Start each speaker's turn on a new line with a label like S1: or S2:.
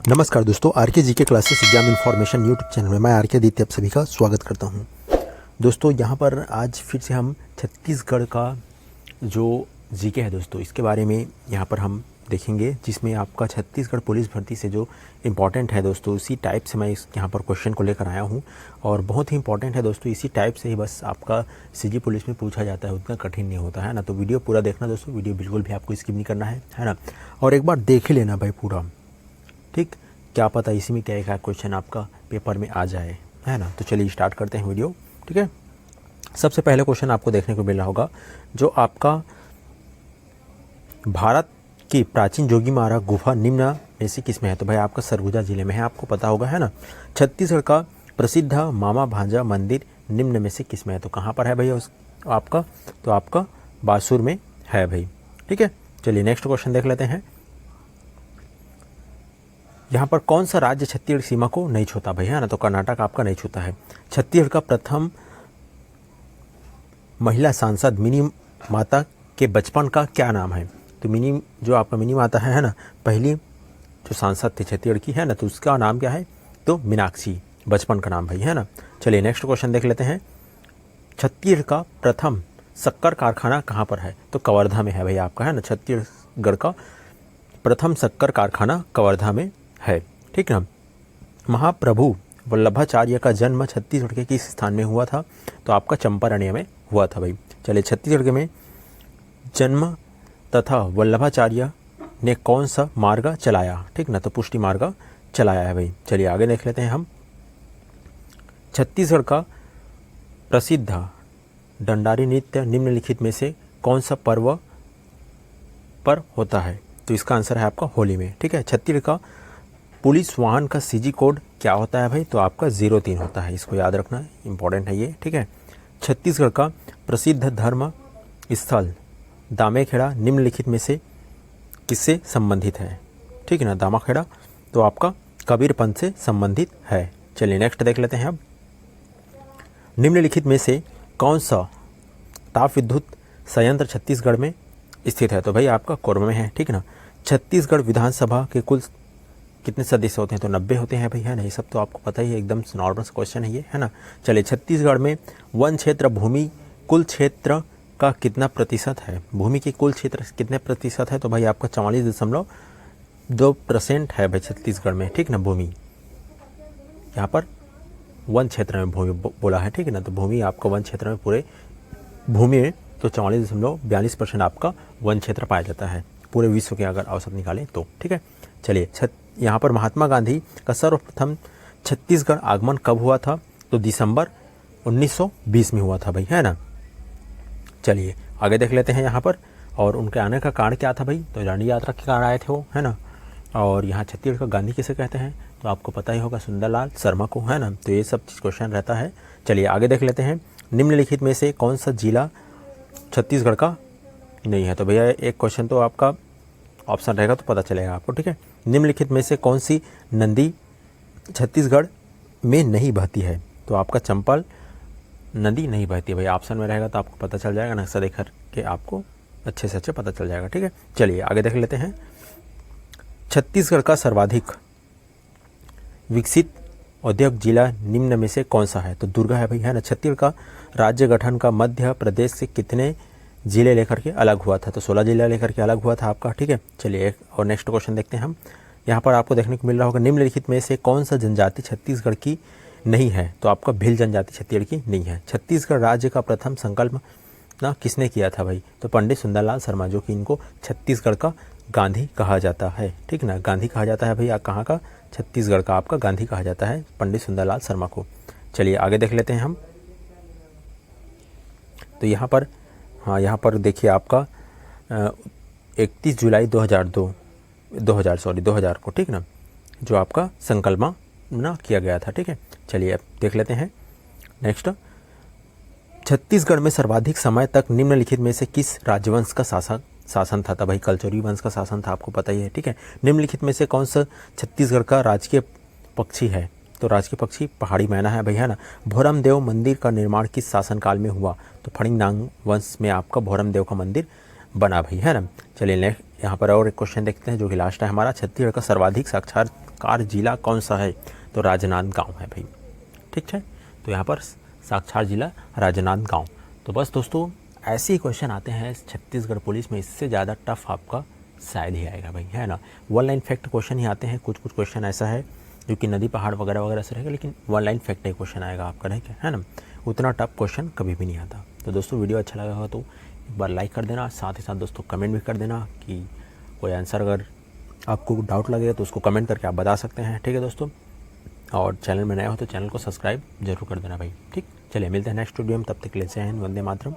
S1: नमस्कार दोस्तों, आर के जी के classes exam information YouTube channel में मैं आर के आदित्य आप सभी का स्वागत करता हूं। दोस्तों यहाँ पर आज फिर से हम छत्तीसगढ़ का जो जीके है दोस्तों, इसके बारे में यहाँ पर हम देखेंगे, जिसमें आपका छत्तीसगढ़ पुलिस भर्ती से जो इम्पॉर्टेंट है दोस्तों, उसी टाइप से मैं इस यहाँ पर क्वेश्चन को लेकर आया हूँ। और बहुत ही इंपॉर्टेंट है दोस्तों, इसी टाइप से ही बस आपका सीजी पुलिस में पूछा जाता है, उतना कठिन नहीं होता है ना। तो वीडियो पूरा देखना दोस्तों, वीडियो बिल्कुल भी आपको स्किप नहीं करना है ना। और एक बार देख ही लेना भाई पूरा, ठीक, क्या पता इसी में क्या एक क्वेश्चन आपका पेपर में आ जाए, है ना। तो चलिए स्टार्ट करते हैं वीडियो, ठीक है। सबसे पहले क्वेश्चन आपको देखने को मिल रहा होगा, जो आपका भारत की प्राचीन जोगीमारा गुफा निम्न में से किस में है। तो भाई आपका सरगुजा जिले में है, आपको पता होगा, है ना। छत्तीसगढ़ का प्रसिद्ध मामा भांजा मंदिर निम्न में से किस में है। तो कहाँ पर है भैया आपका, तो आपका बासुर में है भाई, ठीक है। चलिए नेक्स्ट क्वेश्चन देख लेते हैं। यहाँ पर कौन सा राज्य छत्तीसगढ़ सीमा को नहीं छूता भाई, है ना। तो कर्नाटक आपका नहीं छूता है। छत्तीसगढ़ का प्रथम महिला सांसद मिनी माता के बचपन का क्या नाम है। तो जो आपका मिनी माता है ना, पहली जो सांसद थी छत्तीसगढ़ की, है ना, तो उसका नाम क्या है, तो मीनाक्षी बचपन का नाम भाई, है ना। चलिए नेक्स्ट क्वेश्चन देख लेते हैं। छत्तीसगढ़ का प्रथम शक्कर कारखाना कहाँ पर है। तो कवर्धा में है भाई आपका, है ना। छत्तीसगढ़ का प्रथम शक्कर कारखाना कवर्धा में है, ठीक ना। महाप्रभु वल्लभाचार्य का जन्म छत्तीसगढ़ के किस स्थान में हुआ था। तो आपका चंपारण्य में हुआ था भाई। चलिए छत्तीसगढ़ में जन्म तथा वल्लभाचार्य ने कौन सा मार्ग चलाया, ठीक ना। तो पुष्टि मार्ग चलाया है भाई। चलिए आगे देख लेते हैं हम। छत्तीसगढ़ का प्रसिद्ध डंडारी नृत्य निम्नलिखित में से कौन सा पर्व पर होता है। तो इसका आंसर है आपका होली में, ठीक है। छत्तीसगढ़ का पुलिस वाहन का सीजी कोड क्या होता है भाई। तो आपका 03 होता है, इसको याद रखना, इंपॉर्टेंट है ये, ठीक है। छत्तीसगढ़ का प्रसिद्ध धर्म स्थल दामेखेड़ा निम्नलिखित में से किससे संबंधित है, ठीक है ना। दामाखेड़ा तो आपका कबीरपंथ से संबंधित है। चलिए नेक्स्ट देख लेते हैं अब। निम्नलिखित में से कौन सा ताप विद्युत संयंत्र छत्तीसगढ़ में स्थित है। तो भाई आपका कोरबा में है, ठीक है ना। छत्तीसगढ़ विधानसभा के कुल कितने सदस्य होते हैं। तो 90 होते हैं भाई, है ना। ये सब तो आपको पता ही है, एकदम नॉर्मल क्वेश्चन है ये, है ना। चलिए छत्तीसगढ़ में वन क्षेत्र भूमि कुल क्षेत्र का कितना प्रतिशत है। भूमि की कुल क्षेत्र कितने प्रतिशत है। तो भाई आपका 44.2% है भाई छत्तीसगढ़ में, ठीक ना। भूमि यहाँ पर वन क्षेत्र में भूमि बोला है, ठीक है ना। तो भूमि आपका वन क्षेत्र में पूरे भूमि में तो 44.42% आपका वन क्षेत्र पाया जाता है, पूरे विश्व के अगर औसत निकालें तो, ठीक है। चलिए यहाँ पर महात्मा गांधी का सर्वप्रथम छत्तीसगढ़ आगमन कब हुआ था। तो दिसंबर 1920 में हुआ था भाई, है ना। चलिए आगे देख लेते हैं यहाँ पर। और उनके आने का कारण क्या था भाई। तो दांडी यात्रा के कारण आए थे वो, है ना। और यहाँ छत्तीसगढ़ का गांधी किसे कहते हैं। तो आपको पता ही होगा, सुंदरलाल शर्मा को, है ना। तो ये सब चीज़ क्वेश्चन रहता है। चलिए आगे देख लेते हैं। निम्नलिखित में से कौन सा जिला छत्तीसगढ़ का नहीं है। तो भैया एक क्वेश्चन तो आपका ऑप्शन रहेगा तो पता चलेगा आपको, ठीक है। निम्नलिखित में से कौन सी नदी छत्तीसगढ़ में नहीं बहती है। तो आपका चंपल नदी नहीं बहती भाई, ऑप्शन में रहेगा तो आपको पता चल जाएगा, नक्शा देख के आपको अच्छे से अच्छे पता चल जाएगा, ठीक है। चलिए आगे देख लेते हैं। छत्तीसगढ़ का सर्वाधिक विकसित औद्योगिक जिला निम्न में से कौन सा है। तो दुर्ग है भाई, है ना। छत्तीसगढ़ का राज्य गठन का मध्य प्रदेश से कितने जिले लेकर के अलग हुआ था। तो 16 जिले लेकर के अलग हुआ था आपका, ठीक है। चलिए एक और नेक्स्ट क्वेश्चन देखते हैं हम। यहाँ पर आपको देखने को मिल रहा होगा, निम्नलिखित में से कौन सा जनजाति छत्तीसगढ़ की नहीं है। तो आपका भिल जनजाति छत्तीसगढ़ की नहीं है। छत्तीसगढ़ राज्य का प्रथम संकल्प ना किसने किया था भाई। तो पंडित सुंदरलाल शर्मा, जो कि इनको छत्तीसगढ़ का गांधी कहा जाता है, ठीक ना। गांधी कहा जाता है भाई, कहाँ का, छत्तीसगढ़ का आपका गांधी कहा जाता है पंडित सुंदरलाल शर्मा को। चलिए आगे देख लेते हैं हम। तो यहाँ पर यहाँ पर देखिए आपका 31 जुलाई 2000 को, ठीक ना, जो आपका संकल्प ना किया गया था, ठीक है। चलिए अब देख लेते हैं नेक्स्ट। छत्तीसगढ़ में सर्वाधिक समय तक निम्नलिखित में से किस राजवंश का शासन था। भाई कलचुरी वंश का शासन था, आपको पता ही है, ठीक है। निम्नलिखित में से कौन सा छत्तीसगढ़ का राजकीय पक्षी है। तो राजकीय पक्षी पहाड़ी मैना है भाई, है ना। भोरम देव मंदिर का निर्माण किस शासनकाल में हुआ। तो फणिंगनांग वंश में आपका भोरम देव का मंदिर बना भाई, है ना। चलिए नेक्स्ट यहाँ पर और एक क्वेश्चन देखते हैं, जो कि लास्ट है हमारा। छत्तीसगढ़ का सर्वाधिक साक्षात्कार जिला कौन सा है? तो राजनांदगांव है भाई, ठीक है। तो यहाँ पर साक्षात्कार जिला राजनांदगांव। तो बस दोस्तों ऐसे ही क्वेश्चन आते हैं छत्तीसगढ़ पुलिस में, इससे ज़्यादा टफ आपका शायद ही आएगा भाई, है ना। वन लाइन फैक्ट क्वेश्चन ही आते हैं, कुछ कुछ क्वेश्चन ऐसा है जो कि नदी पहाड़ वगैरह वगैरह से रहेगा, लेकिन वन लाइन फैक्ट ही क्वेश्चन आएगा आपका, रहेगा, है ना। उतना टफ क्वेश्चन कभी भी नहीं आता। तो दोस्तों वीडियो अच्छा लगा हो तो एक बार लाइक कर देना, साथ ही साथ दोस्तों कमेंट भी कर देना कि कोई आंसर अगर आपको डाउट लगे तो उसको कमेंट करके आप बता सकते हैं, ठीक है दोस्तों। और चैनल में नया हो तो चैनल को सब्सक्राइब जरूर कर देना भाई, ठीक। चलिए मिलते हैं नेक्स्ट वीडियो में, तब तक के लिए जय हिंद, वंदे मातरम।